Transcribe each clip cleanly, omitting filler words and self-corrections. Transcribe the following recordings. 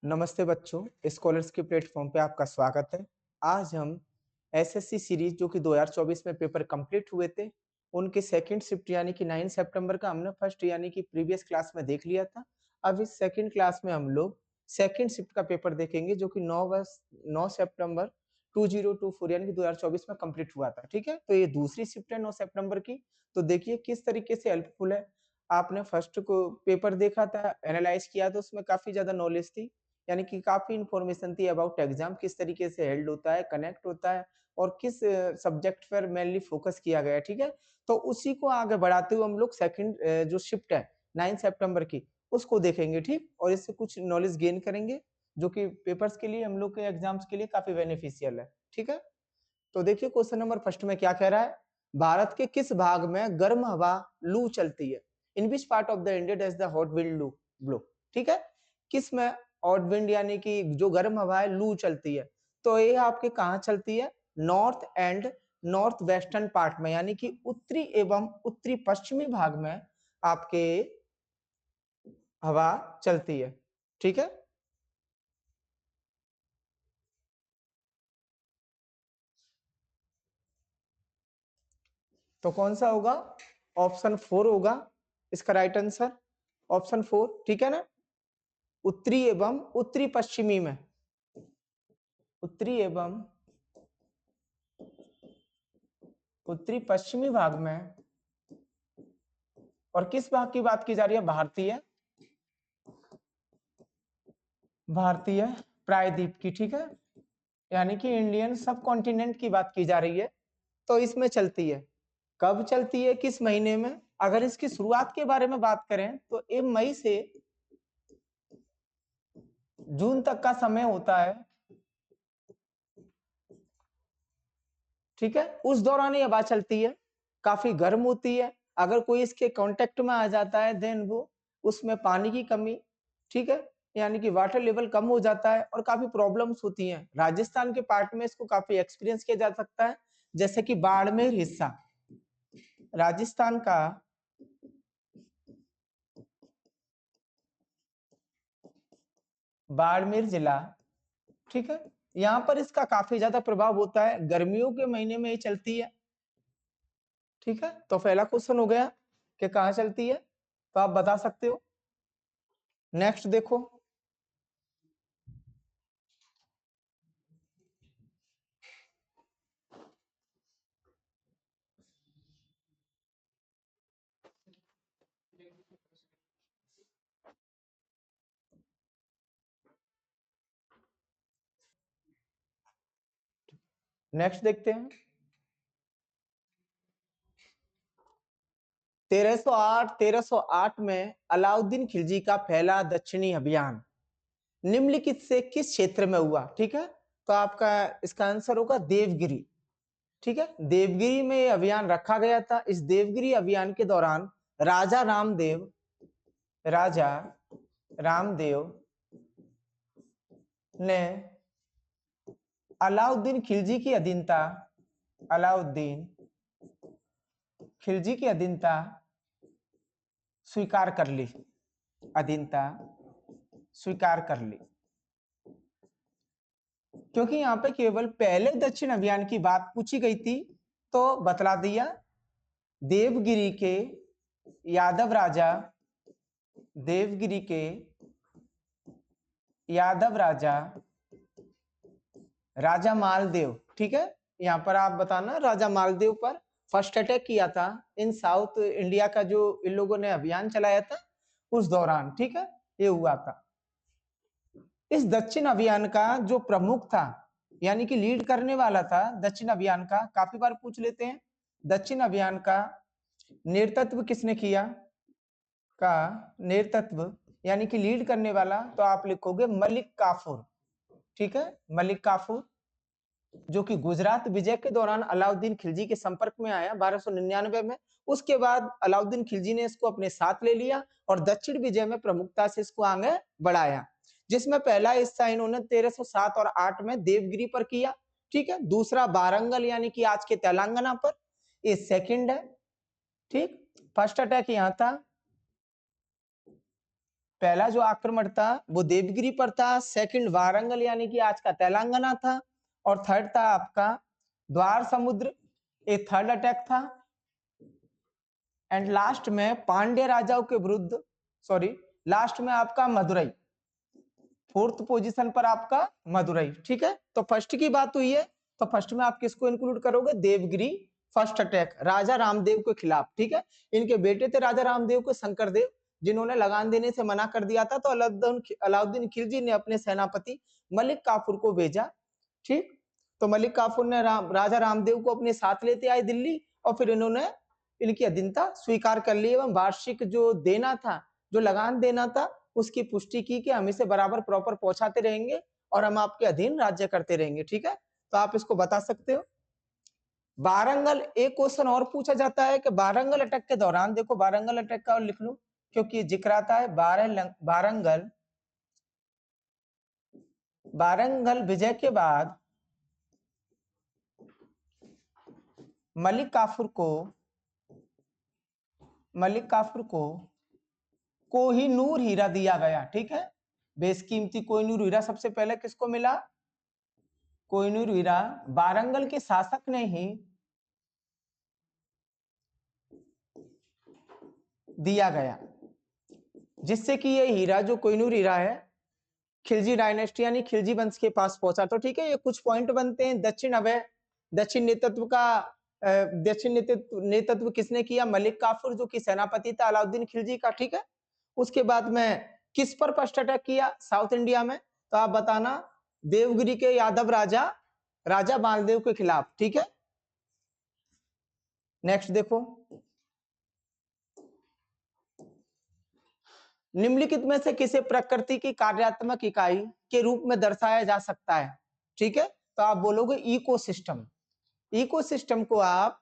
नमस्ते बच्चों, स्कॉलर्स के प्लेटफॉर्म पे आपका स्वागत है। आज हम एसएससी सीरीज जो कि 2024 में पेपर कंप्लीट हुए थे, उनके सेकंड शिफ्ट यानी कि 9 सितंबर का हमने फर्स्ट यानी कि प्रीवियस क्लास में देख लिया था। अब इस सेकंड क्लास में हम लोग सेकंड शिफ्ट का पेपर देखेंगे जो कि 9 सितंबर 2024 यानी कि 2024 में कंप्लीट हुआ था। ठीक है, तो ये दूसरी शिफ्ट है 9 सितंबर की। तो देखिए किस तरीके से हेल्पफुल है। आपने फर्स्ट को पेपर देखा था, एनालाइज किया था, उसमें काफी ज्यादा नॉलेज थी, यानी कि काफी इंफॉर्मेशन थी अबाउट एग्जाम, किस तरीके से हेल्ड होता है, कनेक्ट होता है और किस सब्जेक्ट पर मेनली फोकस किया गया है। ठीक है, तो उसी को आगे बढ़ाते हुए हम लोग सेकंड जो शिफ्ट है 9 सितंबर की उसको देखेंगे। ठीक, और इससे कुछ नॉलेज गेन करेंगे जो कि पेपर्स के लिए, हम लोग के एग्जाम्स के लिए काफी बेनिफिशियल है। ठीक है, तो देखिए क्वेश्चन नंबर फर्स्ट में क्या कह रहा है। भारत के किस भाग में गर्म हवा लू चलती है? In which part of the India does the hot wind loo blow? ठीक है, किस में हॉट विंड यानी कि जो गर्म हवा है लू चलती है? तो ये आपके कहाँ चलती है? North and north western part में, यानी कि उत्तरी एवं उत्तरी पश्चिमी भाग में आपके हवा चलती है। ठीक है, तो कौन सा होगा? ऑप्शन 4 होगा इसका राइट आंसर, ऑप्शन 4। ठीक है ना, उत्तरी एवं उत्तरी पश्चिमी में, उत्तरी एवं उत्तरी पश्चिमी भाग में। और किस भाग की बात की जा रही है? भारतीय भारतीय प्रायद्वीप की। ठीक है, यानी कि इंडियन सब कॉन्टिनेंट की बात की जा रही है, तो इसमें चलती है। कब चलती है, किस महीने में? अगर इसकी शुरुआत के बारे में बात करें तो ये मई से जून तक का समय होता है। ठीक है, उस दौरान ये हवा चलती है, काफी गर्म होती है। अगर कोई इसके कांटेक्ट में आ जाता है देन वो उसमें पानी की कमी, ठीक है, यानी कि वाटर लेवल कम हो जाता है और काफी प्रॉब्लम्स होती हैं। राजस्थान के पार्ट में इसको काफी एक्सपीरियंस किया जा सकता है, जैसे कि बाड़मेर हिस्सा, राजस्थान का बाड़मेर जिला। ठीक है, यहाँ पर इसका काफी ज्यादा प्रभाव होता है, गर्मियों के महीने में ये चलती है। ठीक है, तो पहला क्वेश्चन हो गया कि कहाँ चलती है, तो आप बता सकते हो। नेक्स्ट देखो, नेक्स्ट देखते हैं। 1308 में अलाउद्दीन खिलजी का पहला दक्षिणी अभियान निम्नलिखित से किस क्षेत्र में हुआ? ठीक है, तो आपका इसका आंसर होगा देवगिरी। ठीक है, देवगिरी में यह अभियान रखा गया था। इस देवगिरी अभियान के दौरान राजा रामदेव ने अलाउद्दीन खिलजी की अधीनता अलाउद्दीन खिलजी की अधीनता स्वीकार कर ली, अधीनता स्वीकार कर ली। क्योंकि यहाँ पे केवल पहले दक्षिण अभियान की बात पूछी गई थी, तो बतला दिया। देवगिरी के यादव राजा देवगिरी के यादव राजा राजा मालदेव, ठीक है, यहाँ पर आप बताना राजा मालदेव पर फर्स्ट अटैक किया था इन साउथ इंडिया का, जो इन लोगों ने अभियान चलाया था उस दौरान। ठीक है, ये हुआ था। इस दक्षिण अभियान का जो प्रमुख था, यानी कि लीड करने वाला था दक्षिण अभियान का, काफी बार पूछ लेते हैं, दक्षिण अभियान का नेतृत्व किसने किया? का नेतृत्व यानी कि लीड करने वाला, तो आप लिखोगे मलिक काफूर। ठीक है, मलिक काफूर, जो कि गुजरात विजय के दौरान अलाउद्दीन खिलजी के संपर्क में आया 1299 में। उसके बाद अलाउद्दीन खिलजी ने इसको अपने साथ ले लिया और दक्षिण विजय में प्रमुखता से इसको आगे बढ़ाया, जिसमें पहला हिस्सा इन्होंने 1307 और 8 में देवगिरी पर किया। ठीक है, दूसरा वारंगल यानी कि आज के तेलंगाना पर, ये सेकंड है। ठीक, फर्स्ट अटैक यहाँ था पहला जो आक्रमण था वो देवगिरी पर था, सेकंड वारंगल यानी कि आज का तेलंगाना था, और थर्ड था आपका द्वार समुद्र, ये थर्ड अटैक था। एंड लास्ट में पांड्य राजाओं के विरुद्ध, सॉरी लास्ट में आपका मदुरई, फोर्थ पोजीशन पर आपका मदुरई। ठीक है, तो फर्स्ट की बात हुई है, तो फर्स्ट में आप किसको इंक्लूड करोगे? देवगिरी फर्स्ट अटैक राजा रामदेव के खिलाफ। ठीक है, इनके बेटे थे राजा रामदेव के शंकरदेव, जिन्होंने लगान देने से मना कर दिया था, तो अलाउद्दीन खिलजी ने अपने सेनापति मलिक काफूर को भेजा। ठीक, तो मलिक काफूर ने राजा रामदेव को अपने साथ लेते आए दिल्ली, और फिर इन्होंने इनकी अधीनता स्वीकार कर ली एवं वार्षिक जो देना था, जो लगान देना था, उसकी पुष्टि की कि हम इसे बराबर प्रॉपर पहुंचाते रहेंगे और हम आपके अधीन राज्य करते रहेंगे। ठीक है, तो आप इसको बता सकते हो। वारंगल, एक क्वेश्चन और पूछा जाता है कि वारंगल अटैक के दौरान, देखो वारंगल अटैक का और लिख लो क्योंकि जिक्र आता है। वारंगल विजय के बाद मलिक काफूर को कोहिनूर हीरा दिया गया। ठीक है, बेशकीमती कोहिनूर हीरा सबसे पहले किसको मिला? कोहिनूर हीरा वारंगल के शासक ने ही दिया गया, जिससे कि ये हीरा जो कोहिनूर हीरा है खिलजी डायनेस्टी यानी खिलजी वंश के पास पहुंचा। तो ठीक है, ये कुछ पॉइंट बनते हैं। दक्षिण नेतृत्व किसने किया? मलिक काफूर, जो कि सेनापति था अलाउद्दीन खिलजी का। ठीक है, उसके बाद में किस पर फर्स्ट अटैक किया साउथ इंडिया में? तो आप बताना, देवगिरी के यादव राजा बालदेव के खिलाफ। ठीक है, नेक्स्ट देखो, निम्नलिखित में से किसे प्रकृति की कार्यात्मक इकाई के रूप में दर्शाया जा सकता है? ठीक है, तो आप बोलोगे इकोसिस्टम। इकोसिस्टम को आप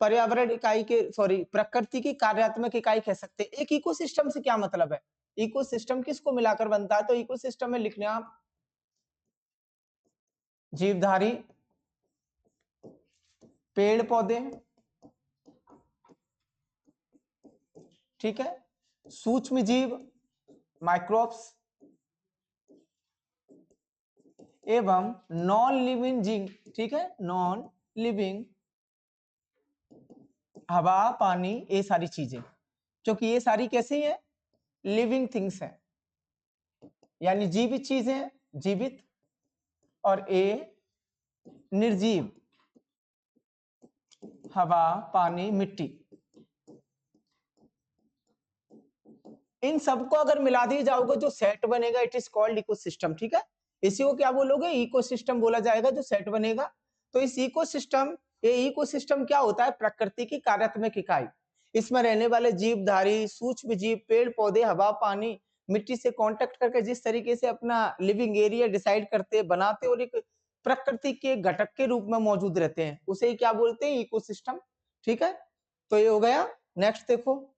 पर्यावरण इकाई के, सॉरी प्रकृति की कार्यात्मक इकाई कह सकते हैं। एक इकोसिस्टम से क्या मतलब है? इकोसिस्टम किसको मिलाकर बनता है? तो इकोसिस्टम में लिखने आप जीवधारी, पेड़ पौधे, ठीक है, सूक्ष्म जीव माइक्रोब्स, एवं नॉन लिविंग जीव। ठीक है, नॉन लिविंग हवा पानी, ये सारी चीजें, क्योंकि ये सारी कैसी है? लिविंग थिंग्स है, यानी जीवित चीजें, जीवित, और ये निर्जीव, हवा पानी मिट्टी। इन सबको अगर मिला दिए जाओगे जो सेट बनेगा, इट इज कॉल्ड इकोसिस्टम। ठीक है, इसी को क्या बोलोगे? इकोसिस्टम बोला जाएगा जो सेट बनेगा। तो इस इकोसिस्टम क्या होता है? प्रकृति की कार्यात्मक इकाई। इसमें रहने वाले जीवधारी, सूक्ष्म जीव, पेड़ पौधे, हवा पानी मिट्टी से कांटेक्ट करके जिस तरीके से अपना लिविंग एरिया डिसाइड करते, बनाते और एक प्रकृति के घटक के रूप में मौजूद रहते हैं, उसे ही क्या बोलते हैं? इकोसिस्टम। ठीक है, तो ये हो गया। नेक्स्ट देखो,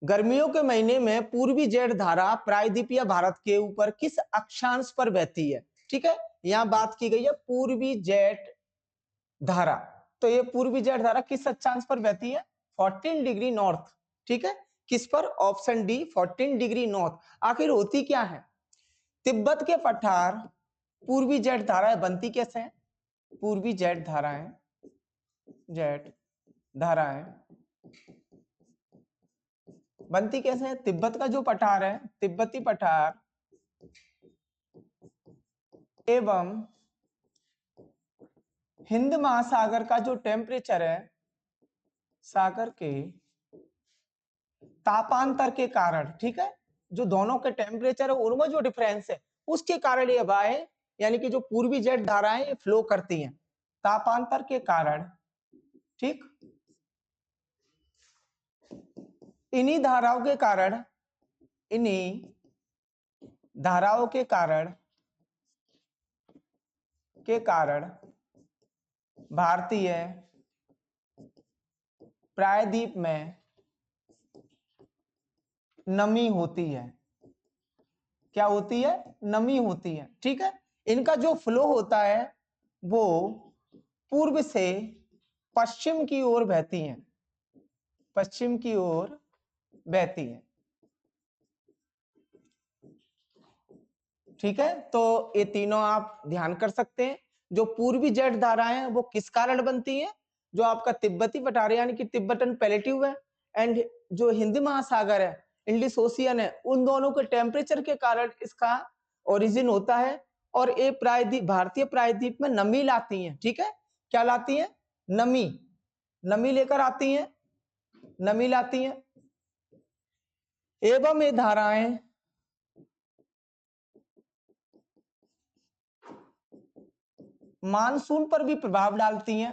गर्मियों के महीने में पूर्वी जेठ धारा प्रायद्वीपीय भारत के ऊपर किस अक्षांश पर बहती है? ठीक है, यहां बात की गई है पूर्वी जेठ धारा। तो ये पूर्वी जेठ धारा किस अक्षांश पर बहती है? 14 डिग्री नॉर्थ। ठीक है, किस पर? Option D, 14 degree north. आखिर होती क्या है? तिब्बत के पठार पूर्वी जेठ धाराएं बनती कैसे हैं? पूर्वी जेठ धाराएं बनती कैसे है? तिब्बत का जो पठार है, तिब्बती पठार एवं हिंद महासागर का जो टेम्परेचर है, सागर के तापांतर के कारण, ठीक है, जो दोनों के टेम्परेचर है उनमें जो डिफरेंस है उसके कारण ये हवाएं, यानी कि जो पूर्वी जेट धाराएं ये फ्लो करती हैं तापांतर के कारण। ठीक, इन्हीं धाराओं के कारण भारतीय प्रायद्वीप में नमी होती है। क्या होती है? नमी होती है। ठीक है, इनका जो फ्लो होता है वो पूर्व से पश्चिम की ओर बहती हैं। पश्चिम की ओर बहती है। ठीक है, तो ये तीनों आप ध्यान कर सकते हैं। जो पूर्वी जेट धाराएं हैं वो किस कारण बनती हैं? जो आपका तिब्बती पठार यानी कि तिब्बतन प्लेट्यू है एंड जो हिंद महासागर है, इंडिस ओशियन है, उन दोनों के टेम्परेचर के कारण इसका ओरिजिन होता है। और ये प्रायद्वीप, भारतीय प्रायद्वीप में नमी लाती हैं। ठीक है, क्या लाती हैं? नमी, नमी लेकर आती हैं, नमी लाती हैं। एवं ये धाराएं मानसून पर भी प्रभाव डालती हैं।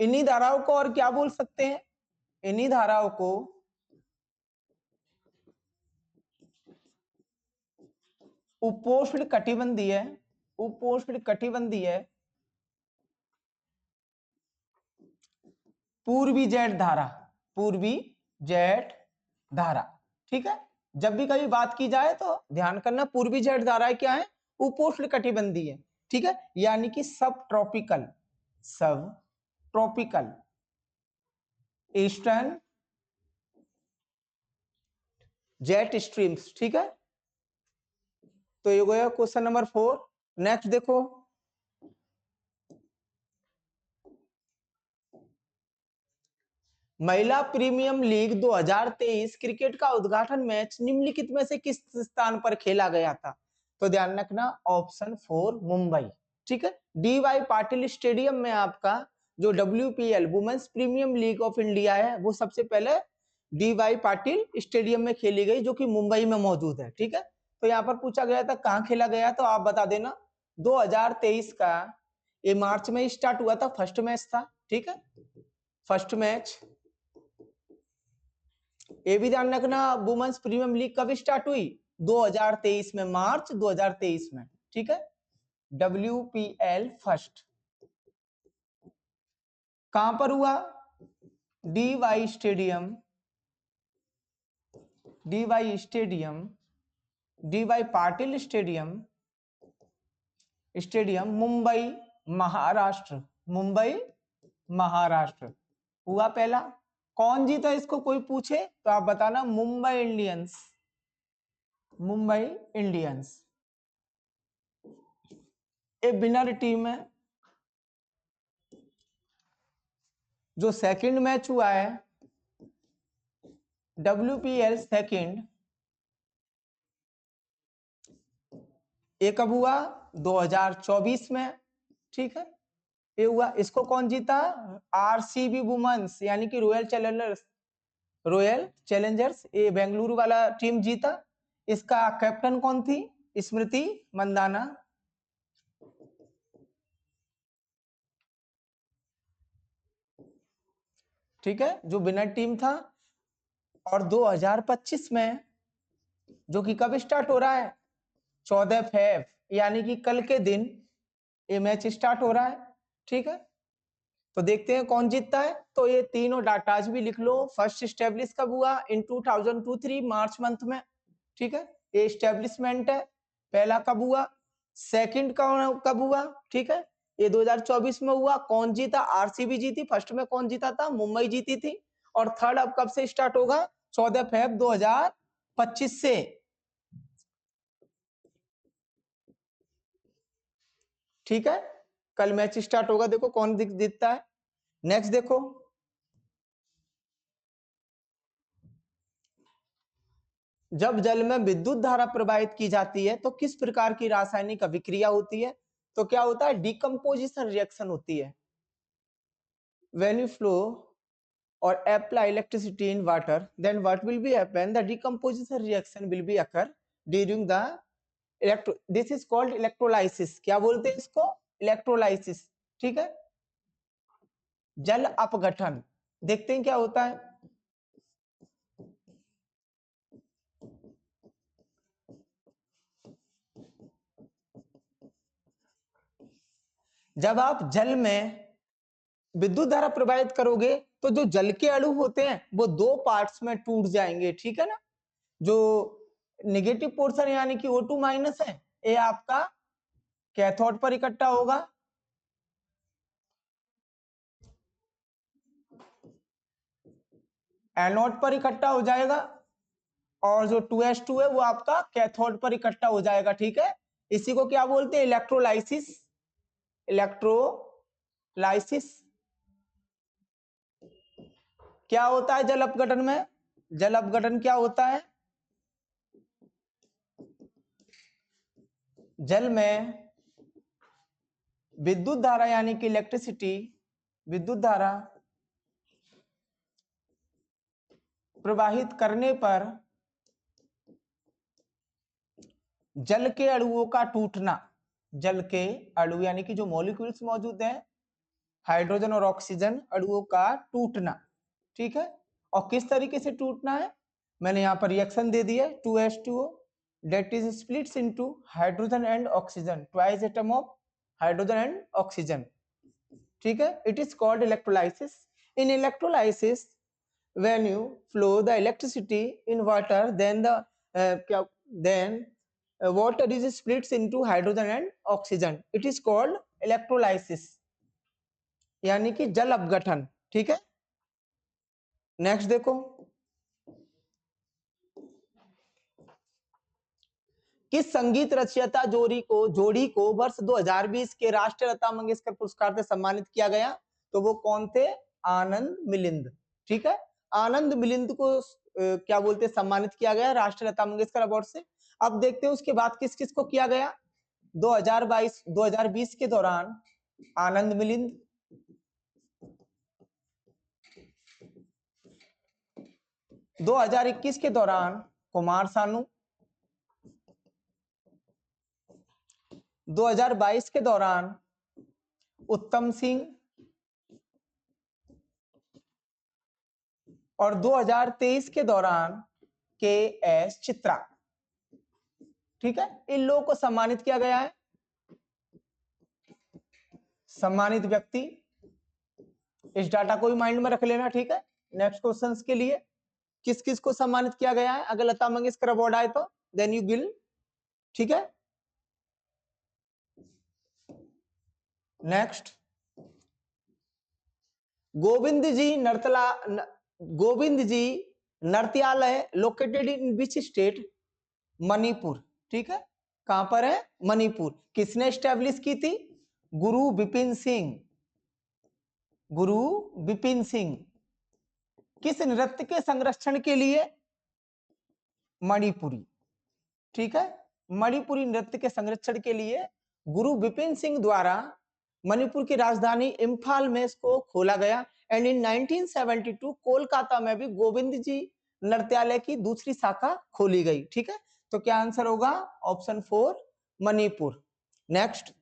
इन्हीं धाराओं को और क्या बोल सकते हैं? इन्हीं धाराओं को उपोष्ण कटिबंधीय, उपोष्ण कटिबंधीय पूर्वी जेट धारा, पूर्वी जेट धारा। ठीक है, जब भी कभी बात की जाए तो ध्यान करना, पूर्वी जेट धाराएं क्या है? उपोष्ण कटिबंधीय। ठीक है, यानी कि सब ट्रॉपिकल, सब ट्रॉपिकल ईस्टर्न जेट स्ट्रीम्स। ठीक है, तो ये गया क्वेश्चन नंबर 4। नेक्स्ट देखो, महिला प्रीमियम लीग 2023 क्रिकेट का उद्घाटन मैच निम्नलिखित में से किस स्थान पर खेला गया था? तो ध्यान रखना, ऑप्शन 4 मुंबई। ठीक है, डी.वाई. पाटिल स्टेडियम में आपका जो WPL women's premier league of India है वो सबसे पहले डी.वाई. पाटिल स्टेडियम में खेली गई, जो कि मुंबई में मौजूद है। ठीक है, तो यहाँ पर पूछा गया था कहाँ खेला गया, तो आप बता देना। 2023 का ये मार्च में स्टार्ट हुआ था, फर्स्ट मैच था। ठीक है, फर्स्ट मैच। ये भी ध्यान रखना, वुमेन्स प्रीमियम लीग कब स्टार्ट हुई? 2023 में, मार्च 2023 में। ठीक है, WPL फर्स्ट कहां पर हुआ? D.Y.. Stadium, D.Y.. Stadium, D.Y.. Patil stadium, stadium Mumbai Maharashtra, Mumbai Maharashtra हुआ पहला। कौन जीता इसको कोई पूछे तो आप बताना, मुंबई इंडियंस, मुंबई इंडियंस। ये विनर टीम है। जो सेकंड मैच हुआ है WPL सेकंड, ये कब हुआ? 2024 में। ठीक है, ये हुआ। इसको कौन जीता? RCB वुमेन्स यानी कि रॉयल चैलेंजर्स, रॉयल चैलेंजर्स, ये बेंगलुरु वाला टीम जीता। इसका कैप्टन कौन थी? स्मृति मंदाना। ठीक है, जो विनर टीम था। और 2025 में, जो कि कब स्टार्ट हो रहा है? 14 फेब यानी कि कल के दिन ये मैच स्टार्ट हो रहा है। ठीक है, तो देखते हैं कौन जीतता है। तो ये तीनों डाटाज भी लिख लो। फर्स्ट स्टेब्लिश कब हुआ? इन 2023 मार्च मंथ में। ठीक है, ये स्टेब्लिशमेंट है। पहला कब हुआ? सेकंड कब हुआ? ठीक है, ये 2024 में हुआ। कौन जीता? RCB जीती। फर्स्ट में कौन जीता था? मुंबई जीती थी। और थर्ड अब कब से स्टार्ट होगा? 14 फेब 2025 से। ठीक है, कल मैच स्टार्ट होगा, देखो कौन जीतता है। नेक्स्ट देखो, जब जल में विद्युत धारा प्रवाहित की जाती है तो किस प्रकार की रासायनिक अभिक्रिया होती है? तो क्या होता है? डिकम्पोजिशन रिएक्शन होती है। When you flow or apply electricity in water, then what will be happen? The decomposition reaction will be occur during the this is called electrolysis. क्या बोलते हैं इसको? इलेक्ट्रोलाइसिस। ठीक है, जल अपघटन। देखते हैं क्या होता है। जब आप जल में विद्युत धारा प्रवाहित करोगे तो जो जल के अणु होते हैं वो दो पार्ट्स में टूट जाएंगे। ठीक है ना, जो नेगेटिव पोर्शन यानी कि O2 माइनस है, ये आपका कैथोड पर इकट्ठा होगा। एनोड पर इकट्ठा हो जाएगा और जो 2s2 है वो आपका कैथोड पर इकट्ठा हो जाएगा। ठीक है, इसी को क्या बोलते हैं? इलेक्ट्रोलाइसिस। इलेक्ट्रोलाइसिस क्या होता है जल अपघटन में? जल अपघटन क्या होता है? जल में विद्युत धारा यानी कि इलेक्ट्रिसिटी, विद्युत धारा प्रवाहित करने पर जल के अणुओं का टूटना। जल के अणु यानी कि जो मॉलिक्यूल्स मौजूद हैं, हाइड्रोजन और ऑक्सीजन अणुओं का टूटना। ठीक है, और किस तरीके से टूटना है? मैंने यहाँ पर रिएक्शन दे दिया, 2H2O that is splits into hydrogen and oxygen, twice atom of hydrogen and oxygen. ठीक है, it is called electrolysis. In electrolysis, when you flow the electricity in water, then water is splits into hydrogen and oxygen. It is called electrolysis, यानी कि जल अपघटन। ठीक है, next देखो, किस संगीत रचयिता जोड़ी को वर्ष 2020 के राष्ट्रीय लता मंगेशकर पुरस्कार से सम्मानित किया गया? तो वो कौन थे? आनंद मिलिंद। ठीक है, आनंद मिलिंद को क्या बोलते हैं? सम्मानित किया गया राष्ट्रीय लता मंगेशकर अवार्ड से। अब देखते हैं उसके बाद किस किस को किया गया 2020 के दौरान। आनंद मिलिंद, 2021 के दौरान कुमार सानू, 2022 के दौरान उत्तम सिंह और 2023 के दौरान KS चित्रा। ठीक है, इन लोगों को सम्मानित किया गया है। सम्मानित व्यक्ति, इस डाटा को भी माइंड में रख लेना। ठीक है, नेक्स्ट क्वेश्चंस के लिए किस किस को सम्मानित किया गया है अगर लता मंगेशकर अवार्ड आए तो? Then you will. ठीक है, next, Govind ji Nrityalaya located in which state? Manipur. ठीक है, कहां पर है? मणिपुर। किसने स्टैब्लिश की थी? गुरु विपिन सिंह। गुरु विपिन सिंह। किस नृत्य के संरक्षण के लिए? मणिपुरी। ठीक है, मणिपुरी नृत्य के संरक्षण के लिए गुरु विपिन सिंह द्वारा मणिपुर की राजधानी इम्फाल में इसको खोला गया। एंड इन 1972 कोलकाता में भी गोविंद जी नृत्यालय की दूसरी शाखा खोली गई। ठीक है, तो क्या आंसर होगा? ऑप्शन 4 मणिपुर। नेक्स्ट,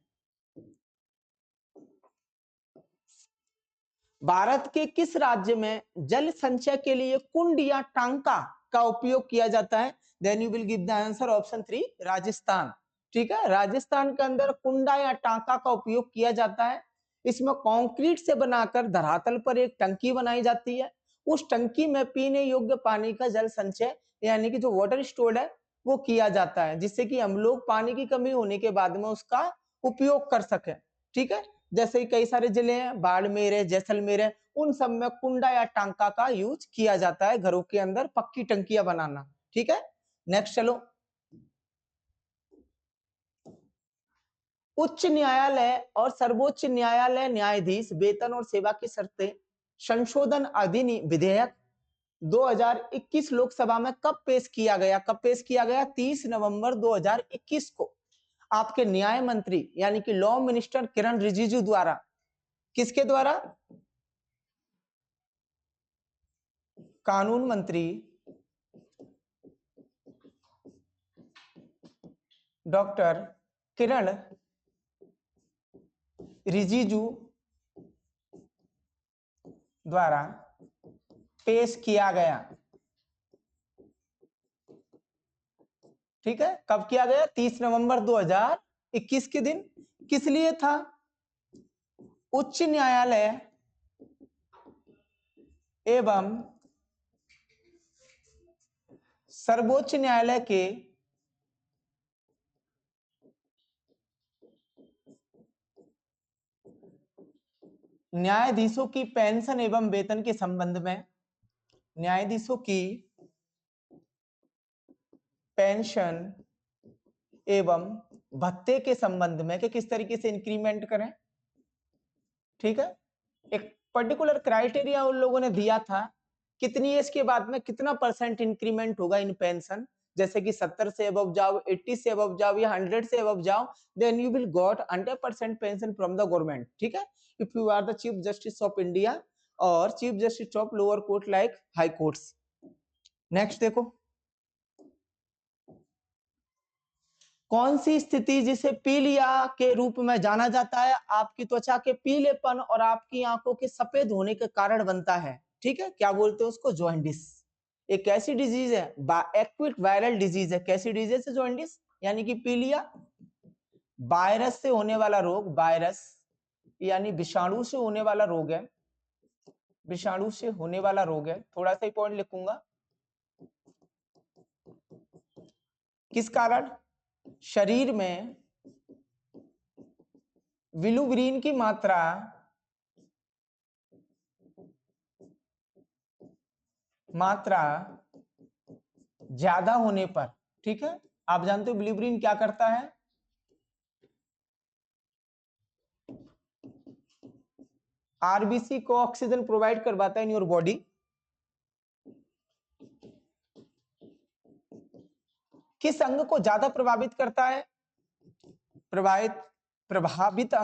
भारत के किस राज्य में जल संचय के लिए कुंड या टांका का उपयोग किया जाता है? Then you will give the answer option 3 Rajasthan. ठीक है, राजस्थान के अंदर कुंडा या टांका का उपयोग किया जाता है। इसमें कंक्रीट से बनाकर धरातल पर एक टंकी बनाई जाती है। उस टंकी में पीने योग्य पानी का जल संचय यानी कि जो वाटर स्टोर्ड है वो किया जाता है, जिससे कि हम लोग पानी की कमी होने के बाद में उसका उपयोग कर सके। ठीक है, जैसे कई सारे जिले हैं, बाड़मेर है, जैसलमेर है, उन सब में कुंडा या टांका का यूज किया जाता है घरों के अंदर पक्की टंकियां बनाना। ठीक है, नेक्स्ट चलो, उच्च न्यायालय और सर्वोच्च न्यायालय न्यायाधीश वेतन और सेवा की शर्तें संशोधन अधिनियम विधेयक 2021 लोकसभा में कब पेश किया गया? कब पेश किया गया? 30 नवंबर 2021 को आपके न्याय मंत्री यानी कि लॉ मिनिस्टर किरण रिजिजू द्वारा। किसके द्वारा? कानून मंत्री डॉक्टर किरण रिजिजू द्वारा पेश किया गया। ठीक है, कब किया गया? 30 नवंबर 2021 के दिन। किस लिए था? उच्च न्यायालय एवं सर्वोच्च न्यायालय के न्यायाधीशों की पेंशन एवं वेतन के संबंध में न्यायाधीशों की पेंशन एवं भत्ते के संबंध में कि किस तरीके से इंक्रीमेंट करें। ठीक है, एक पर्टिकुलर क्राइटेरिया उन लोगों ने दिया था, कितनी एज के बाद में कितना परसेंट इंक्रीमेंट होगा इन पेंशन, जैसे कि 70 से अबव जाओ, 80 से अबव जाओ या 100 से अबव जाओ, then you will got 100% pension from the government. ठीक है, if you are the chief justice of India और chief justice of lower court like high courts. Next देखो, कौन सी स्थिति जिसे पीलिया के रूप में जाना जाता है आपकी त्वचा के पीलेपन और आपकी आंखों के सफेद होने के कारण बनता है। ठीक है, क्या बोलते हैं उसको? जॉन्डिस। एक ऐसी डिजीज है, एक्विट वायरल डिजीज है। कैसी डिजीज है? जॉन्डिस, यानी कि पीलिया वायरस से होने वाला रोग, वायरस यानी विषाणु से होने वाला रोग है, विषाणु से होने वाला रोग है। थोड़ा सा ही पॉइंट लिखूंगा, किस कारण? शरीर में बिलिरुबिन की मात्रा ज्यादा होने पर। ठीक है, आप जानते हो बिलिरुबिन क्या करता है? आरबीसी को ऑक्सीजन प्रोवाइड करवाता है इन योर बॉडी। किस अंग को ज्यादा प्रभावित करता है? प्रभावित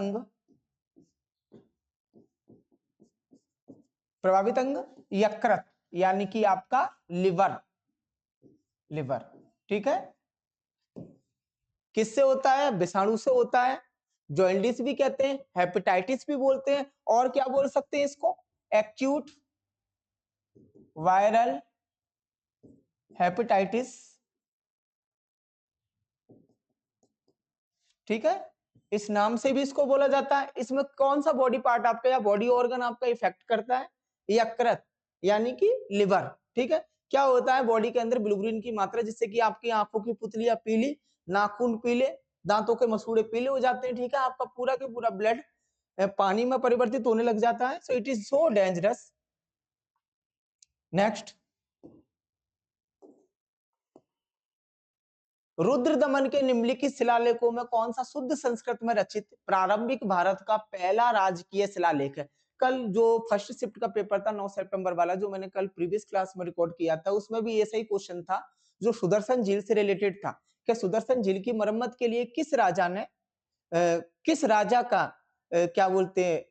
अंग यकृत, यानी कि आपका लिवर। ठीक है, किससे होता है? विषाणु से होता है। जॉन्डिस भी कहते हैं, हेपेटाइटिस भी बोलते हैं, और क्या बोल सकते हैं इसको? Acute viral hepatitis. ठीक है, इस नाम से भी इसको बोला जाता है। इसमें कौन सा बॉडी पार्ट आपका या बॉडी ऑर्गन आपका इफेक्ट करता है? यकृत, यानी कि लिवर। ठीक है, क्या होता है बॉडी के अंदर? बिलिरुबिन की मात्रा, जिससे कि आपकी आंखों की पुतलियां पीली, नाखून पीले, दांतों के मसूड़े पीले हो जाते हैं। ठीक है, आपका पूरा के पूरा ब्लड पानी में परिवर्तित होने लग जाता है। So it is so dangerous. Next, Rudra दमन के निम्नलिखित शिलालेखों में कौन सा शुद्ध संस्कृत में रचित प्रारंभिक भारत का पहला राजकीय शिलालेख है? कल जो फर्स्ट शिफ्ट का पेपर था 9 सितंबर वाला, जो मैंने कल प्रीवियस क्लास में रिकॉर्ड किया था, उसमें भी ऐसा ही क्वेश्चन था जो सुदर्शन झील से रिलेटेड था। क्या सुदर्शन झील की मरम्मत के लिए किस राजा ने किस राजा का क्या बोलते हैं,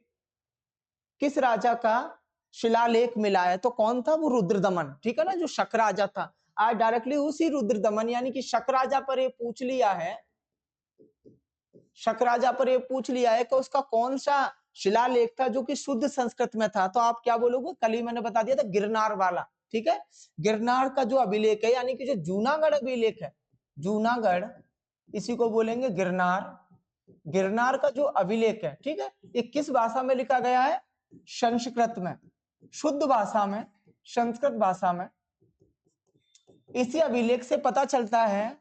किस राजा का शिलालेख मिला है? तो कौन था वो? रुद्रदमन। ठीक है ना, जो शक राजा था। आज डायरेक्टली उसी रुद्रदमन यानी कि शक राजा पर ये पूछ लिया है, शक राजा पर ये पूछ लिया है कि उसका कौन सा शिलालेख था जो कि शुद्ध संस्कृत में था। तो आप क्या बोलोगे? कल ही मैंने बता दिया था, गिरनार वाला। ठीक है, गिरनार का जो अभिलेख है, यानी कि जो जूनागढ़ अभिलेख है, जूनागढ़, इसी को बोलेंगे गिरनार। गिरनार का जो अभिलेख है, ठीक है, ये किस भाषा में लिखा गया है? संस्कृत में, शुद्ध भाषा में, संस्कृत भाषा में। इसी अभिलेख से पता चलता है,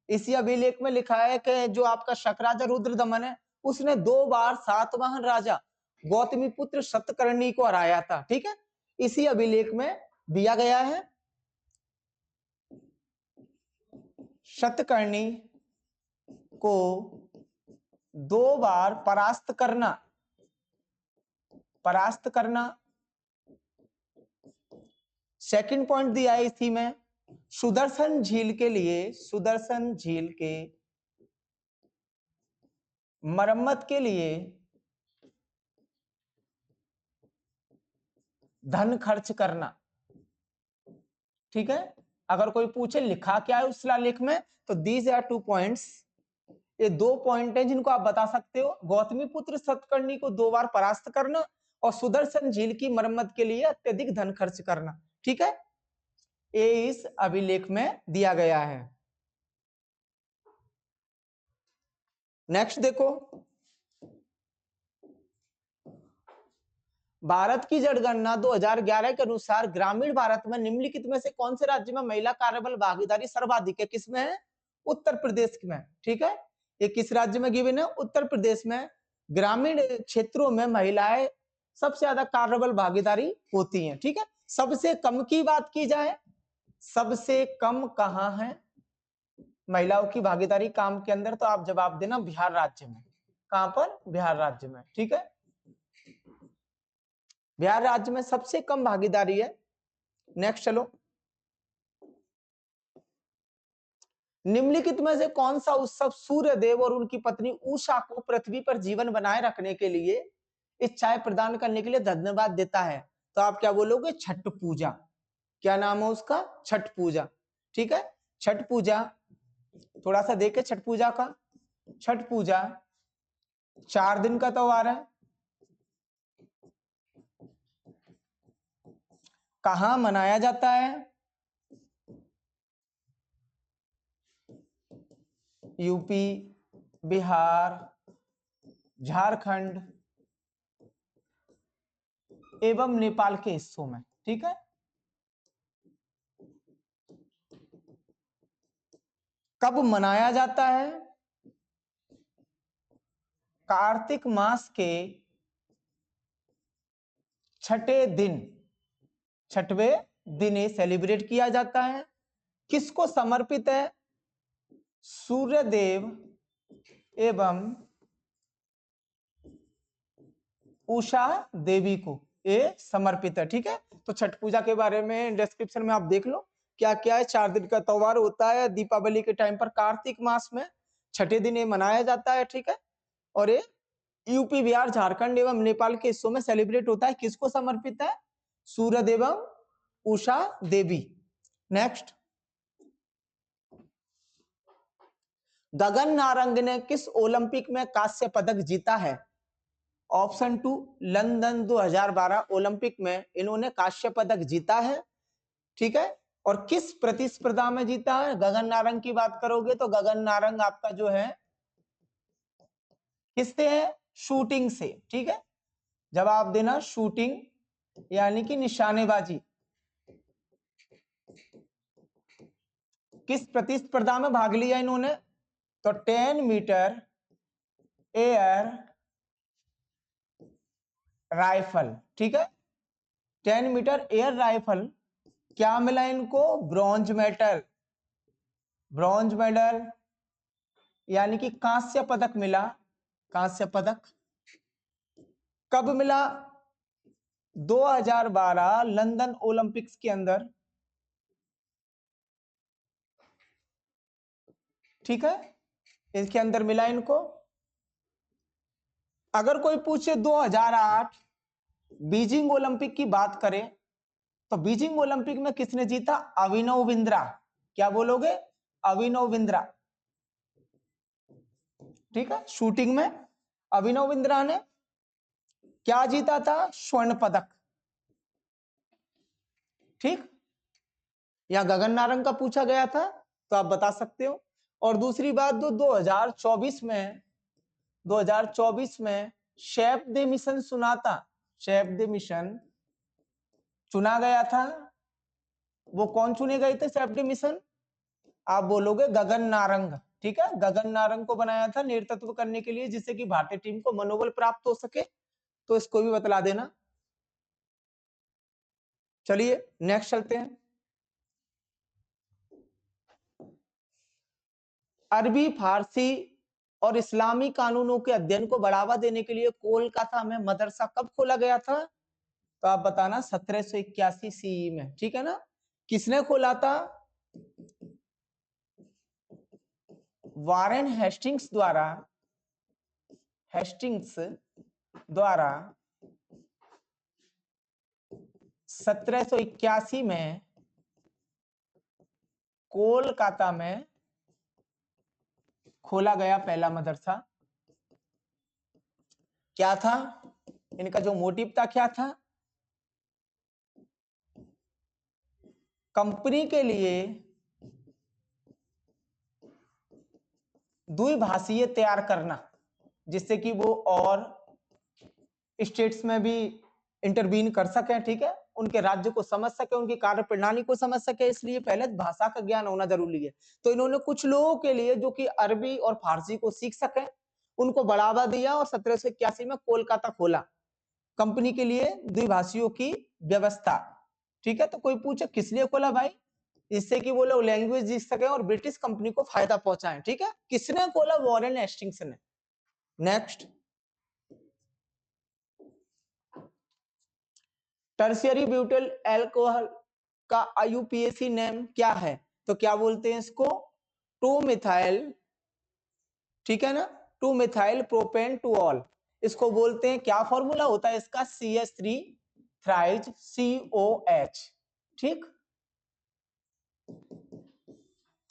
इसी अभिलेख में लिखा है कि जो आपका शक राजा रुद्रदमन है, उसने 2 बार सातवाहन राजा गौतमी पुत्र सतकर्णी को हराया था। ठीक है, इसी अभिलेख में दिया गया है। सतकर्णी को 2 बार परास्त करना। सेकंड पॉइंट दिया है इसी में, सुदर्शन झील के मरम्मत के लिए धन खर्च करना। ठीक है, अगर कोई पूछे लिखा क्या है उस शिलालेख में, तो दीज आर 2 पॉइंट्स। ये 2 पॉइंट हैं जिनको आप बता सकते हो। गौतमी पुत्र सतकर्णी को 2 बार परास्त करना और सुदर्शन झील की मरम्मत के लिए अत्यधिक धन खर्च करना। ठीक है, ये इस अभिलेख में दिया गया है। नेक्स्ट देखो, भारत की जनगणना 2011 के अनुसार ग्रामीण भारत में निम्नलिखित में से कौन से राज्य में महिला कार्यबल भागीदारी सर्वाधिक है? किसमें है? उत्तर प्रदेश में। ठीक है, ये किस राज्य में गिवन है? उत्तर प्रदेश में। ग्रामीण क्षेत्रों में महिलाएं सबसे ज्यादा कार्यबल भागीदारी होती हैं। ठीक है, सबसे कम की बात की जाए, सबसे कम कहाँ है महिलाओं की भागीदारी काम के अंदर, तो आप जवाब देना बिहार राज्य में। कहां पर? बिहार राज्य में। ठीक है, बिहार राज्य में सबसे कम भागीदारी है। नेक्स्ट चलो, निम्नलिखित में से कौन सा उत्सव सूर्य देव और उनकी पत्नी उषा को पृथ्वी पर जीवन बनाए रखने के लिए इच्छाएं प्रदान करने के लिए धन्यवाद देता है? तो आप क्या बोलोगे? छठ पूजा। क्या नाम है उसका? छठ पूजा। ठीक है, छठ पूजा थोड़ा सा देखे छठ पूजा का। छठ पूजा 4 दिन का त्योहार है। कहां मनाया जाता है? यूपी, बिहार, झारखंड एवं नेपाल के हिस्सों में। ठीक है, कब मनाया जाता है? कार्तिक मास के छठे दिन, छठवें दिन सेलिब्रेट किया जाता है। किसको समर्पित है? सूर्य देव एवं उषा देवी को ये समर्पित है। ठीक है, तो छठ पूजा के बारे में डिस्क्रिप्शन में आप देख लो क्या क्या है। 4 दिन का त्योहार होता है दीपावली के टाइम पर, कार्तिक मास में छठे दिन ये मनाया जाता है। ठीक है, और ये यूपी, बिहार, झारखंड एवं नेपाल के हिस्सों में सेलिब्रेट होता है। किसको समर्पित है? सूर्य एवं उषा देवी। नेक्स्ट, गगन नारंग ने किस ओलंपिक में कांस्य पदक जीता है? ऑप्शन 2, लंदन 2012 ओलंपिक में इन्होंने कांस्य पदक जीता है। ठीक है, और किस प्रतिस्पर्धा में जीता है? गगन नारंग की बात करोगे तो गगन नारंग आपका जो है किससे है? शूटिंग से। ठीक है, जवाब देना शूटिंग यानी कि निशानेबाजी। किस प्रतिस्पर्धा में भाग लिया इन्होंने? तो 10 मीटर एयर राइफल। ठीक है, 10 मीटर एयर राइफल क्या मिला इनको? Bronze medal. ब्रॉन्ज मेडल यानी कि कांस्य पदक मिला। कांस्य पदक कब मिला? 2012 लंदन ओलंपिक्स के अंदर। ठीक है, इसके अंदर मिला इनको। अगर कोई पूछे 2008 बीजिंग ओलंपिक की बात करें तो बीजिंग ओलंपिक में किसने जीता? अभिनव बिंद्रा। क्या बोलोगे? अभिनव बिंद्रा। ठीक है, शूटिंग में अभिनव बिंद्रा ने क्या जीता था? स्वर्ण पदक। ठीक, या गगन नारंग का पूछा गया था तो आप बता सकते हो। और दूसरी बात, 2024 में शेफ द मिशन सुना था, शेफ द मिशन चुना गया था। वो कौन चुने गए थे शेफ द मिशन? आप बोलोगे गगन नारंग। ठीक है, गगन नारंग को बनाया था नेतृत्व करने के लिए, जिससे कि भारतीय टीम को मनोबल प्राप्त हो सके, तो इसको भी बतला देना। चलिए नेक्स्ट चलते हैं। अरबी, फारसी और इस्लामी कानूनों के अध्ययन को बढ़ावा देने के लिए कोलकाता में मदरसा कब खोला गया था? तो आप बताना 1781 सीई में। ठीक है ना, किसने खोला था? वारेन हेस्टिंग्स द्वारा, हेस्टिंग्स द्वारा 1781 में कोलकाता में खोला गया पहला मदरसा। क्या था इनका जो मोटिव था? क्या था? कंपनी के लिए द्विभाषीय तैयार करना, जिससे कि वो और स्टेट्स में भी इंटरवीन कर सके। ठीक है, उनके राज्य को समझ सके, उनकी कार्य प्रणाली को समझ सके, इसलिए पहले भाषा का ज्ञान होना जरूरी है। तो इन्होंने कुछ लोगों के लिए जो कि अरबी और फारसी को सीख सके उनको बढ़ावा दिया और 1781 में कोलकाता खोला कंपनी के लिए द्विभाषियों की व्यवस्था। ठीक है, तो कोई पूछे किस लिए खोला भाई, इससे कि वो लोग लैंग्वेज सीख सके और ब्रिटिश कंपनी को फायदा पहुंचाएं। ठीक है, किसने खोला, वॉरेन हेस्टिंग्स ने। नेक्स्ट, टर्शियरी ब्यूटाइल अल्कोहल का आईयूपीएसी नेम क्या है, तो क्या बोलते हैं इसको, 2 मिथाइल, ठीक है ना, 2 मिथाइल प्रोपेन टू ऑल, इसको बोलते हैं, क्या फॉर्मूला होता है इसका, CH3 थ्राइज COH। ठीक,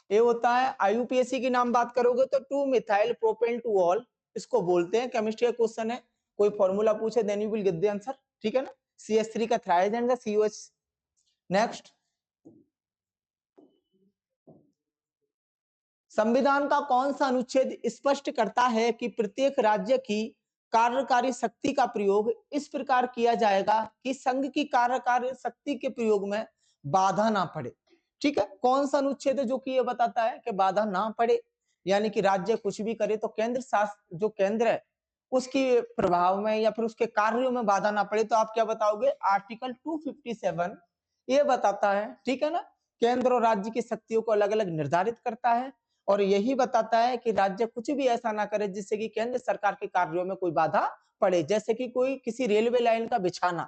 ये होता है। आईयूपीएसी की नाम बात करोगे तो 2 मिथाइल प्रोपेन टू ऑल, इसको बोलते हैं। केमिस्ट्री का क्वेश्चन है, कोई फॉर्मूला पूछे then you will get the answer. ठीक है ना, CH3 का थ्राइज एंड COH। नेक्स्ट, संविधान का कौन सा अनुच्छेद स्पष्ट करता है कि प्रत्येक राज्य की कार्यकारी शक्ति का प्रयोग इस प्रकार किया जाएगा कि संघ की कार्यकारी शक्ति के प्रयोग में बाधा ना पड़े। ठीक है, कौन सा अनुच्छेद है जो कि ये बताता है कि बाधा ना पड़े, यानी कि राज्य कुछ भी करे तो केंद्र शासन जो केंद्र है उसके प्रभाव में या फिर उसके कार्यों में बाधा ना पड़े, तो आप क्या बताओगे, आर्टिकल 257 ये बताता है। ठीक है ना, केंद्र और राज्य की शक्तियों को अलग अलग निर्धारित करता है और यही बताता है कि राज्य कुछ भी ऐसा ना करे जिससे कि केंद्र सरकार के कार्यों में कोई बाधा पड़े, जैसे कि कोई किसी रेलवे लाइन का बिछाना।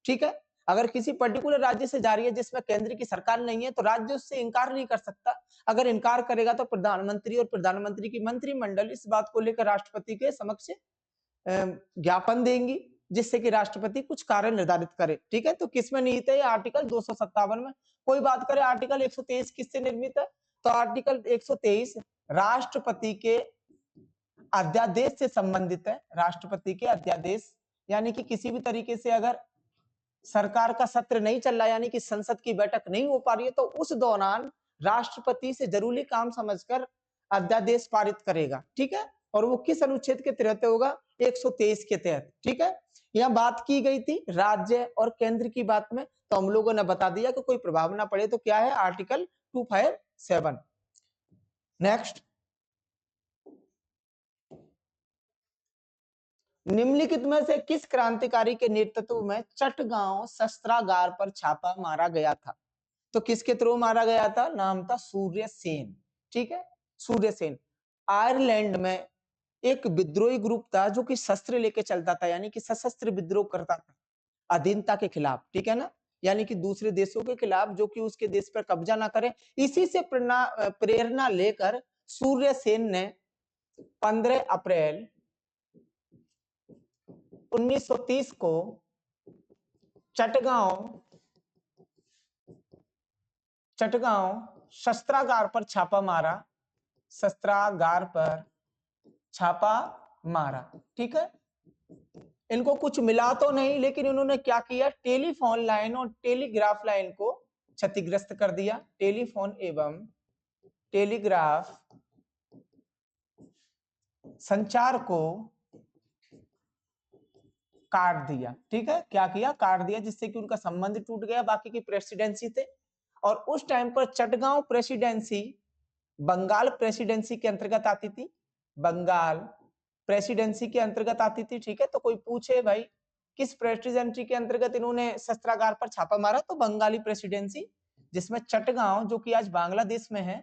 ठीक है, अगर किसी पर्टिकुलर राज्य से जा रही है जिसमें केंद्र की सरकार नहीं है तो राज्य उससे इनकार नहीं कर सकता। अगर इनकार करेगा तो प्रधानमंत्री और प्रधानमंत्री की मंत्रिमंडल इस बात को लेकर राष्ट्रपति के समक्ष ज्ञापन देंगी जिससे कि राष्ट्रपति कुछ कार्य निर्धारित करे। ठीक है, तो किसमें निहित है, आर्टिकल 257 में। कोई बात करे आर्टिकल 123 किससे निर्मित है, तो आर्टिकल 123 राष्ट्रपति के अध्यादेश से संबंधित है। राष्ट्रपति के अध्यादेश, यानी कि किसी भी तरीके से अगर सरकार का सत्र नहीं चल रहा, यानी कि संसद की बैठक नहीं हो पा रही है, तो उस दौरान राष्ट्रपति से जरूरी काम समझकर अध्यादेश पारित करेगा। ठीक है, और वो किस अनुच्छेद के तहत होगा, 123 के तहत। ठीक है, यहाँ बात की गई थी राज्य और केंद्र की बात में, तो हम लोगों ने बता दिया कि कोई प्रभाव ना पड़े तो क्या है, आर्टिकल 257। नेक्स्ट, निम्नलिखित में से किस क्रांतिकारी के नेतृत्व में चटगांव शस्त्रागार पर छापा मारा गया था, तो किसके थ्रू मारा गया था, नाम था सूर्य सेन। ठीक है, सूर्य सेन आयरलैंड में एक विद्रोही ग्रुप था जो कि शस्त्र लेके चलता था, यानी कि सशस्त्र विद्रोह करता था अधीनता के खिलाफ। ठीक है ना, यानी कि दूसरे देशों के खिलाफ जो कि उसके देश पर कब्जा ना करे। इसी से प्रेरणा लेकर सूर्य सेन ने 15 अप्रैल 1930 को चटगांव शस्त्रागार पर छापा मारा, शस्त्रागार पर छापा मारा। ठीक है, इनको कुछ मिला तो नहीं, लेकिन इन्होंने क्या किया, टेलीफोन लाइन और टेलीग्राफ लाइन को क्षतिग्रस्त कर दिया। टेलीफोन एवं टेलीग्राफ संचार को काट दिया। ठीक है, क्या किया, काट दिया, जिससे कि उनका संबंध टूट गया बाकी की प्रेसिडेंसी थे। और उस टाइम पर चटगांव प्रेसिडेंसी बंगाल प्रेसिडेंसी के अंतर्गत आती थी, बंगाल प्रेसिडेंसी के अंतर्गत आती थी। ठीक है, तो कोई पूछे भाई किस प्रेसिडेंसी के अंतर्गत इन्होंने शस्त्रागार पर छापा मारा, तो बंगाली प्रेसिडेंसी, जिसमें चटगांव जो कि आज बांग्लादेश में है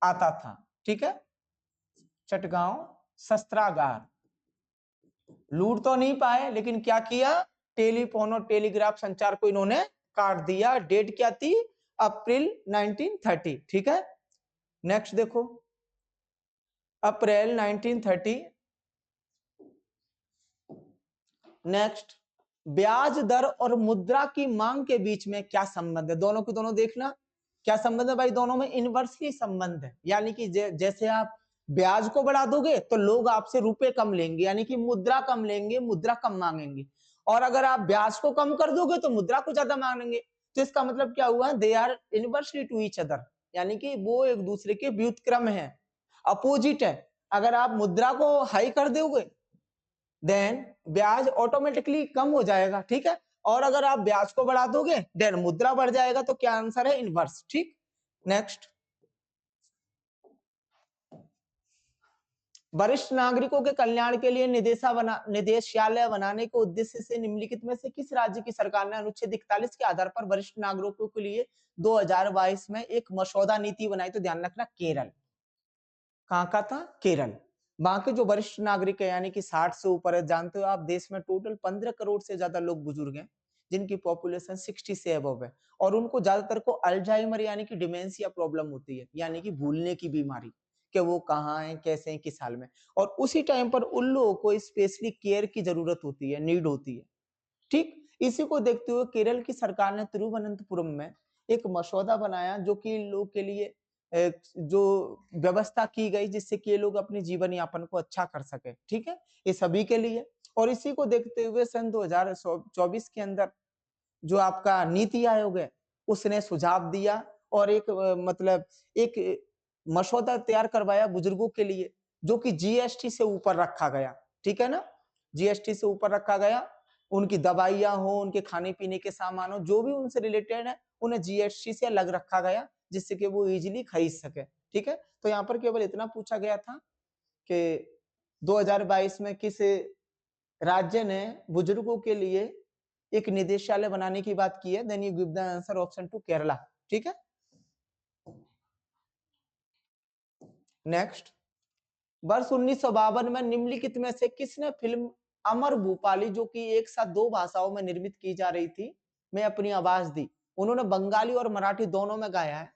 आता था। ठीक है, चटगांव शस्त्रागार लूट तो नहीं पाए, लेकिन क्या किया, टेलीफोन और टेलीग्राफ संचार को इन्होंने काट दिया। डेट क्या थी, अप्रैल 1930। ठीक है, नेक्स्ट देखो, अप्रैल 1930। नेक्स्ट, ब्याज दर और मुद्रा की मांग के बीच में क्या संबंध है, दोनों के दोनों देखना क्या संबंध है भाई, दोनों में इनवर्सली संबंध है। यानी कि जैसे आप ब्याज को बढ़ा दोगे तो लोग आपसे रुपए कम लेंगे, यानी कि मुद्रा कम लेंगे, मुद्रा कम मांगेंगे। और अगर आप ब्याज को कम कर दोगे तो मुद्रा को ज्यादा मांगेंगे। तो इसका मतलब क्या हुआ, they are inversely to each other, यानी कि वो एक दूसरे के व्युत्क्रम है, अपोजिट है। अगर आप मुद्रा को हाई कर दोगे देन ब्याज ऑटोमेटिकली कम हो जाएगा। ठीक है, और अगर आप ब्याज को बढ़ा दोगे देन मुद्रा बढ़ जाएगा। तो क्या आंसर है, इनवर्स। ठीक, नेक्स्ट, वरिष्ठ नागरिकों के कल्याण के लिए निदेशालय बनाने के उद्देश्य से निम्नलिखित में से किस राज्य की सरकार ने अनुच्छेद 41 के आधार पर वरिष्ठ नागरिकों के लिए 2022 में एक मसौदा नीति बनाई? तो ध्यान रखना, केरल। कहाँ का था? केरल। बाकी जो वरिष्ठ नागरिक है यानी कि 60 से ऊपर है, जानते हो आप देश में टोटल 15 करोड़ से ज्यादा लोग बुजुर्ग हैं जिनकी पॉपुलेशन 60 से अबव है और उनको ज्यादातर को अल्जाइमर यानी कि डिमेंशिया प्रॉब्लम होती है, यानी कि भूलने की बीमारी, कि वो कहाँ है, कैसे हैं, किस हाल में। और उसी टाइम पर उन लोगों को स्पेशली केयर की जरूरत होती है, नीड होती है। ठीक इसी को देखते हुए केरल की सरकार ने तिरुवनंतपुरम में एक मसौदा बनाया जो कि इन लोग के लिए जो व्यवस्था की गई जिससे कि ये लोग अपने जीवन यापन को अच्छा कर सके। ठीक है, ये सभी के लिए। और इसी को देखते हुए सन 2024 के अंदर जो आपका नीति आयोग है उसने सुझाव दिया और एक मतलब एक मसौदा तैयार करवाया बुजुर्गों के लिए, जो कि जीएसटी से ऊपर रखा गया। ठीक है ना, जीएसटी से ऊपर रखा गया। उनकी दवाइयां हो, उनके खाने पीने के सामान हो, जो भी उनसे रिलेटेड है उन्हें जीएसटी से अलग रखा गया जिससे कि वो इजीली खरीद सके। ठीक है, तो यहाँ पर केवल इतना पूछा गया था कि 2022 में किस राज्य ने बुजुर्गों के लिए एक निदेशालय बनाने की बात की है? Then you give the answer option two Kerala. ठीक है, नेक्स्ट, वर्ष 1952 में निम्नलिखित में से किसने फिल्म अमर भूपाली, जो कि एक साथ दो भाषाओं में निर्मित की जा रही थी, में अपनी आवाज दी? उन्होंने बंगाली और मराठी दोनों में गाया है,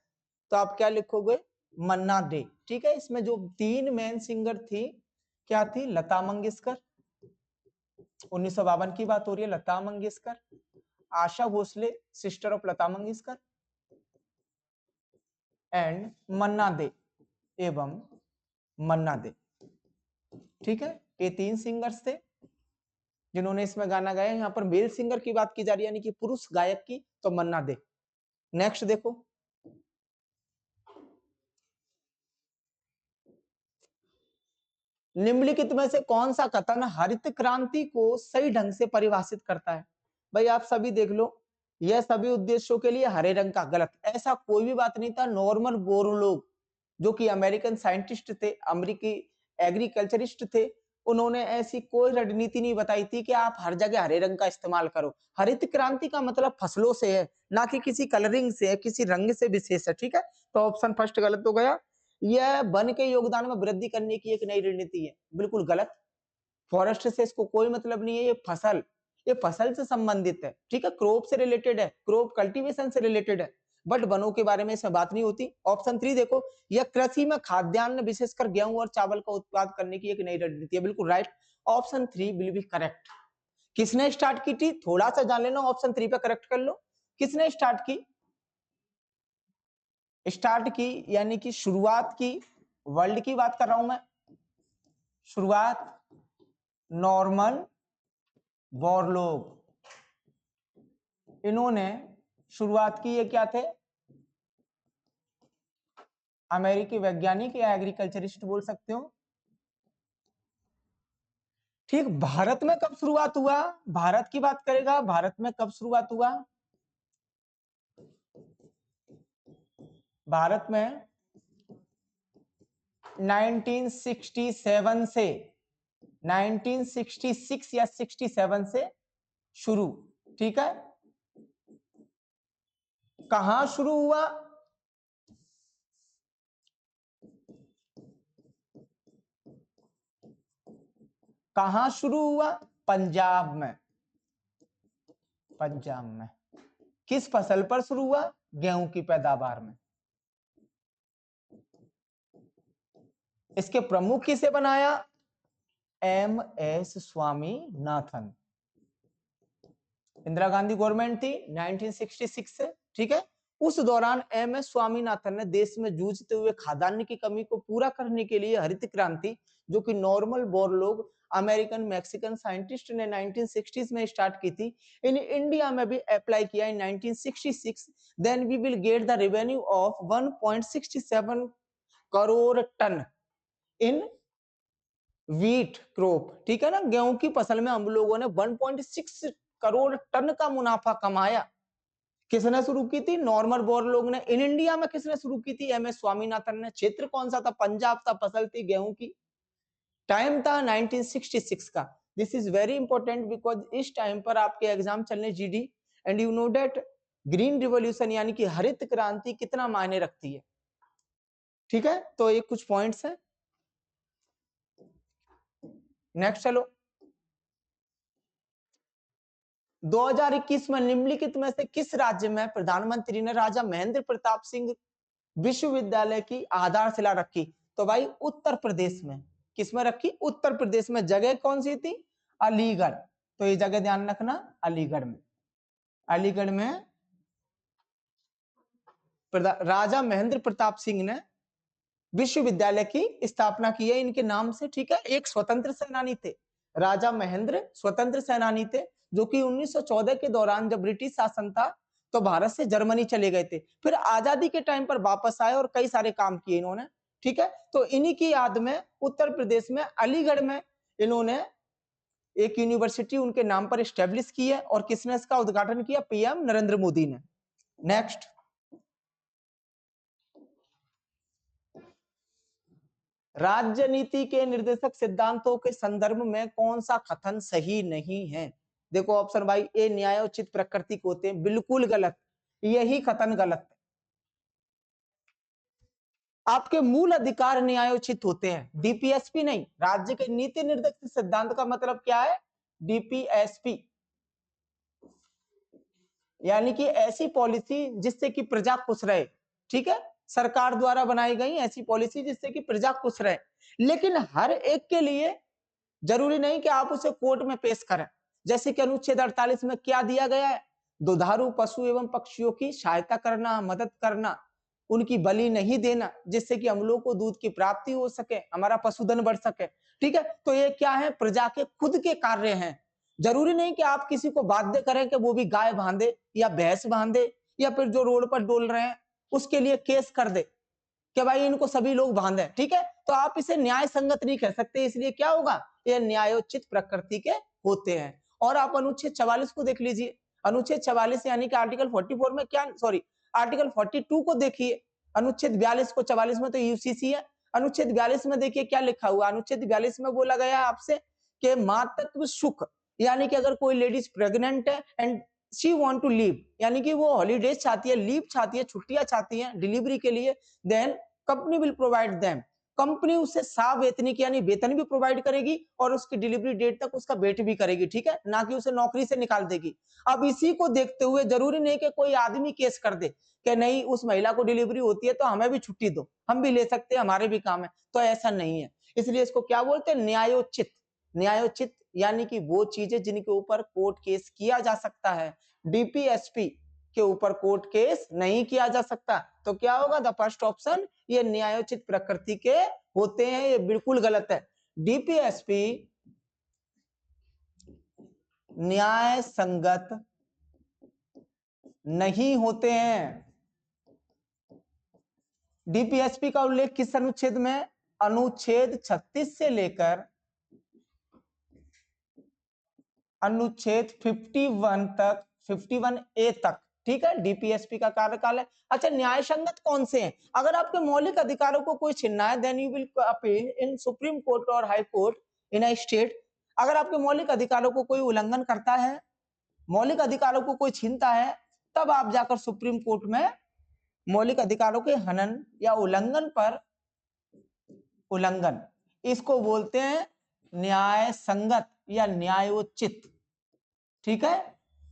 तो आप क्या लिखोगे? मन्ना डे। ठीक है, इसमें जो तीन मेन सिंगर थी, क्या थी? लता मंगेशकर, 1952 की बात हो रही है, Lata Mangeshkar, Asha Bhosle sister of Lata Mangeshkar, and Manna Dey एवं मन्ना दे। ठीक है, ये तीन सिंगर्स थे जिन्होंने इसमें गाना गाया। यहाँ पर मेल सिंगर की बात की जा रही है यानी कि पुरुष गायक की, तो मन्ना दे। नेक्स्ट देखो, निम्नलिखित में से कौन सा कथन हरित क्रांति को सही ढंग से परिभाषित करता है? भाई आप सभी देख लो, यह सभी उद्देश्यों के लिए हरे रंग का, गलत। ऐसा कोई भी बात नहीं था। नॉर्मन बोरलोग जो कि अमेरिकन साइंटिस्ट थे, अमेरिकी एग्रीकल्चरिस्ट थे, उन्होंने ऐसी कोई रणनीति नहीं बताई थी कि आप हर जगह हरे रंग का इस्तेमाल करो। हरित क्रांति का मतलब फसलों से है, ना कि किसी कलरिंग से है, किसी रंग से विशेष है। ठीक है, तो ऑप्शन फर्स्ट गलत हो गया। यह वन के योगदान में वृद्धि करने की एक नई रणनीति है, बिल्कुल गलत। फॉरेस्ट से इसको कोई मतलब नहीं है, ये फसल से संबंधित है। ठीक है, क्रॉप से रिलेटेड है, क्रॉप कल्टीवेशन से रिलेटेड है, बट वनों के बारे में इसमें बात नहीं होती। ऑप्शन 3 देखो, यह कृषि में खाद्यान्न विशेषकर गेहूं और चावल का उत्पाद करने की एक नई रणनीति है, बिल्कुल right. Option 3 will be correct. किसने स्टार्ट की थी? थोड़ा सा जान लेना, ऑप्शन 3 पे करेक्ट कर लो। किसने स्टार्ट की? स्टार्ट की यानी कि शुरुआत की, वर्ल्ड की बात कर रहा हूं मैं। शुरुआत नॉर्मन बोरलोग, इन्होंने शुरुआत की। ये क्या थे? अमेरिकी वैज्ञानिक या एग्रीकल्चरिस्ट बोल सकते हो। ठीक, भारत में कब शुरुआत हुआ? भारत की बात करेगा, भारत में कब शुरुआत हुआ? भारत में 1967 से, 1966 या 67 से शुरू। ठीक है, कहां शुरू हुआ? कहां शुरू हुआ? पंजाब में। पंजाब में किस फसल पर शुरू हुआ? गेहूं की पैदावार में। इसके प्रमुख किसे बनाया? M S Swaminathan. Indira Gandhi government थी 1966 से। ठीक है, उस दौरान एम एस स्वामीनाथन ने देश में जूझते हुए खाद्यान्न की कमी को पूरा करने के लिए हरित क्रांति, जो कि normal Borlaug American Mexican scientist ने 1960s में स्टार्ट की थी, इन इंडिया में भी अप्लाई किया in 1966। Then we will get the revenue of 1.67 crore ton in wheat crop. ठीक है ना, गेहूं की फसल में हम लोगों ने 1.6 करोड़ टन का मुनाफा कमाया। किसने शुरू की थी? नॉर्मन बोरलोग ने। इन इंडिया में किसने शुरू की थी? एम एस स्वामीनाथन ने। क्षेत्र कौन सा था? पंजाब था, फसल थी गेहूं की। टाइम था 1966 का। This is very important because इस टाइम पर आपके एग्जाम चलने GD, and you know that green revolution यानी कि हरित क्रांति कितना मायने रखती है। ठीक है, तो ये कुछ पॉइंट्स हैं। नेक्स्ट चलो, 2021 में निम्नलिखित में से किस राज्य में प्रधानमंत्री ने राजा महेंद्र प्रताप सिंह विश्वविद्यालय की आधारशिला रखी? तो भाई उत्तर प्रदेश में। किसमें रखी? उत्तर प्रदेश में। जगह कौन सी थी? अलीगढ़। तो ये जगह ध्यान रखना, अलीगढ़ में। अलीगढ़ में राजा महेंद्र प्रताप सिंह ने विश्वविद्यालय की स्थापना की है इनके नाम से। ठीक है, एक स्वतंत्र सेनानी थे, राजा महेंद्र स्वतंत्र सेनानी थे, जो कि 1914 के दौरान जब ब्रिटिश शासन था तो भारत से जर्मनी चले गए थे, फिर आजादी के टाइम पर वापस आए और कई सारे काम किए इन्होंने। ठीक है, तो इन्हीं की याद में उत्तर प्रदेश में अलीगढ़ में इन्होंने एक यूनिवर्सिटी उनके नाम पर स्टैब्लिश की है। और किसने इसका उद्घाटन किया? पीएम नरेंद्र मोदी ने। नेक्स्ट, राजनीति के निर्देशक सिद्धांतों के संदर्भ में कौन सा कथन सही नहीं है? देखो ऑप्शन भाई ए न्यायोचित प्रकृति को होते हैं, बिल्कुल गलत, यही कथन गलत है। आपके मूल अधिकार न्यायोचित होते हैं, डीपीएसपी नहीं। राज्य के नीति निर्देशक सिद्धांत का मतलब क्या है? डीपीएसपी, यानी कि ऐसी पॉलिसी जिससे कि प्रजा खुश रहे। ठीक है, सरकार द्वारा बनाई गई ऐसी पॉलिसी जिससे कि प्रजा खुश रहे, लेकिन हर एक के लिए जरूरी नहीं कि आप उसे कोर्ट में पेश करें। जैसे कि अनुच्छेद 48 में क्या दिया गया है? दुधारू पशु एवं पक्षियों की सहायता करना, मदद करना, उनकी बलि नहीं देना, जिससे कि हम लोग को दूध की प्राप्ति हो सके, हमारा पशुधन बढ़ सके। ठीक है, तो ये क्या है? प्रजा के खुद के कार्य हैं। जरूरी नहीं कि आप किसी को बाध्य करें कि वो भी गाय बांधे या भैंस बांधे, या फिर जो रोड पर डोल रहे हैं उसके लिए केस कर दे कि भाई इनको सभी लोग बांधे। ठीक है, तो आप इसे न्याय संगत नहीं कह सकते, इसलिए क्या होगा? ये न्यायोचित प्रकृति के होते हैं। और आप अनुच्छेद 44 को देख लीजिए। अनुच्छेद 44 यानी कि आर्टिकल 44 में क्या, सॉरी आर्टिकल 42 को देखिए। अनुच्छेद 42 को 44 में तो यूसीसी है। अनुच्छेद 42 में देखिए क्या लिखा हुआ। अनुच्छेद 42 में बोला गया है आपसे कि मातृत्व सुख, यानी कि अगर कोई लेडीज प्रेग्नेंट है and she want to leave, यानी कि वो हॉलीडेज चाहती है, लीव चाहती है, छुट्टियां चाहती है डिलीवरी के लिए, then company will provide them. कंपनी उसे सावेतनिक यानी वेतन भी प्रोवाइड करेगी और उसकी डिलीवरी डेट तक उसका वेट भी करेगी। ठीक है, ना कि उसे नौकरी से निकाल देगी। अब इसी को देखते हुए जरूरी नहीं कि कोई आदमी केस कर दे कि नहीं उस महिला को डिलीवरी होती है तो हमें भी छुट्टी दो, हम भी ले सकते हैं, हमारे भी काम है। तो ऐसा नहीं है, इसलिए इसको क्या बोलते हैं? न्यायोचित। न्यायोचित यानी कि वो चीजें जिनके ऊपर कोर्ट केस किया जा सकता है। डीपीएसपी के ऊपर कोर्ट केस नहीं किया जा सकता। तो क्या होगा? द फर्स्ट ऑप्शन, ये न्यायोचित प्रकृति के होते हैं, ये बिल्कुल गलत है। डीपीएसपी न्याय संगत नहीं होते हैं। डीपीएसपी का उल्लेख किस अनुच्छेद में? अनुच्छेद 36 से लेकर अनुच्छेद 51 तक, 51A तक। ठीक है, डीपीएसपी का कार्यकाल है। अच्छा, न्याय संगत कौन से हैं? अगर आपके मौलिक अधिकारों को कोई छीनना है, then you will appeal in supreme court और high court in a state. अगर आपके मौलिक अधिकारों को कोई उल्लंघन करता है, मौलिक अधिकारों को कोई छीनता है, तब आप जाकर सुप्रीम कोर्ट में मौलिक अधिकारों के हनन या उल्लंघन पर, उल्लंघन, इसको बोलते हैं न्याय संगत या न्यायोचित। ठीक है,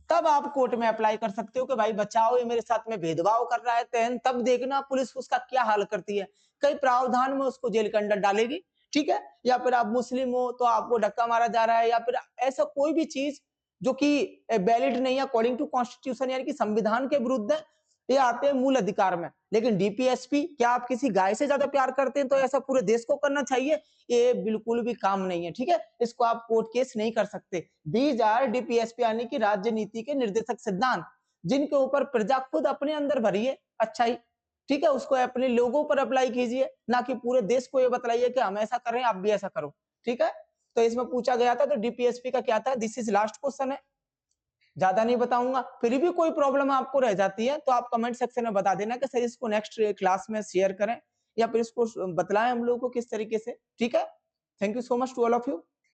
तब आप कोर्ट में अप्लाई कर सकते हो कि भाई बचाओ, ये मेरे साथ में भेदभाव कर रहा है। तब देखना पुलिस उसका क्या हाल करती है। कई प्रावधान में उसको जेल के अंदर डालेगी। ठीक है, या फिर आप मुस्लिम हो तो आपको धक्का मारा जा रहा है, या फिर ऐसा कोई भी चीज जो कि वैलिड नहीं है अकॉर्डिंग टू कॉन्स्टिट्यूशन, यानी कि संविधान के विरुद्ध है, ये आते हैं मूल अधिकार में। लेकिन डीपीएसपी, क्या आप किसी गाय से ज्यादा प्यार करते हैं तो ऐसा पूरे देश को करना चाहिए? ये बिल्कुल भी काम नहीं है। ठीक है, इसको आप कोर्ट केस नहीं कर सकते। दीज आर डीपीएसपी यानी कि राज्य नीति के निर्देशक सिद्धांत, जिनके ऊपर प्रजा खुद अपने अंदर भरिए अच्छाई। ठीक है, उसको अपने लोगों पर अप्लाई कीजिए, ना कि पूरे देश को ये बताइए कि हम ऐसा कर रहे हैं आप भी ऐसा करो। ठीक है, तो इसमें पूछा गया था, तो डीपीएसपी का क्या था? दिस इज लास्ट क्वेश्चन है, ज्यादा नहीं बताऊंगा। फिर भी कोई प्रॉब्लम आपको रह जाती है तो आप कमेंट सेक्शन में बता देना कि सर इसको नेक्स्ट क्लास में शेयर करें, या फिर इसको बतलाएं हम लोगों को किस तरीके से। ठीक है, thank you so much to all of you.